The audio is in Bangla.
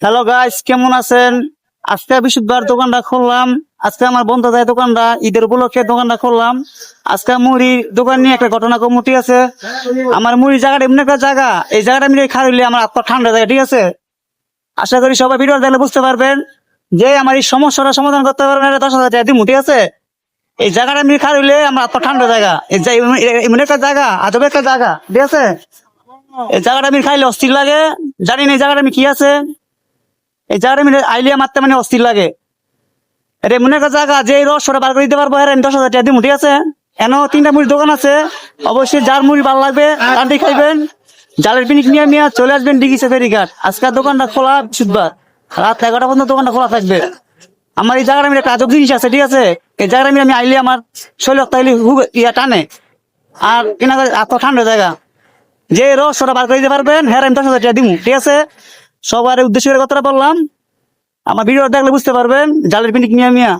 হ্যালো গাইস, কেমন আছেন? আজকে বৃহস্পতিবার দোকানটা খুললাম। আজকে আমার বন্ধু যায় দোকানটা, ঈদের উপলক্ষে দোকানটা খুললাম। আজকে মুড়ি দোকান নিয়ে একটা ঘটনা কমিটি আছে। আমার মুড়ি জায়গাটা এমন একটা জায়গা, এই জায়গাটা আমি খাইলে আমার আত্মা ঠান্ডা জায়গা, ঠিক আছে? আশা করি সবাই ভিডিও দেখলে বুঝতে পারবেন যে আমার এই সমস্যাটা সমাধান করতে পারবেন। 10,000 টাকা দিমু, ঠিক আছে? এই জায়গাটা আমি খাইলে আমার আত্মা ঠান্ডা জায়গা, এমন একটা জায়গা, আজব একটা জায়গা, ঠিক আছে? এই জায়গাটা আমি খাইলে অস্থির লাগে। জানি না এই জায়গাটা আমি কি আছে। এই জায়গাটা আমি আইলিয়া মারতে মানে অস্থির লাগে। এটা এমন একটা জায়গা যে এই রহস্যটা বার করে দিতে পারবো। হ্যাঁ, আমি 10,000 টাকা দিব, ঠিক আছে? এন 3টা মুড়ির দোকান আছে। অবশ্যই যার মুড়ি ভালো লাগবে তার দিয়ে খাইবেন। জালের পিনিক নিয়ে নিয়ে চলে আসবেন ডিগিসে ফেরিঘাট। আজকের দোকানটা খোলা বৃহস্পতিবার, রাত 11টা পর্যন্ত দোকানটা খোলা থাকবে। আমার এই জায়গাটা আমি একটা আজব জিনিস আছে, ঠিক আছে? এই জায়গাটা আমি আইলে আমার শৈলক তাইলে ইয়া টানে। আর কিনা এত ঠান্ডা জায়গা, যে রহস্যটা বার করে দিতে পারবেন হ্যাঁ আমি 10,000 টাকা দিব, ঠিক আছে? সবার উদ্দেশ্য করে কথাটা বললাম। আমার ভিডিও দেখলে বুঝতে পারবেন জালের পিনিক নিয়ে মিয়া।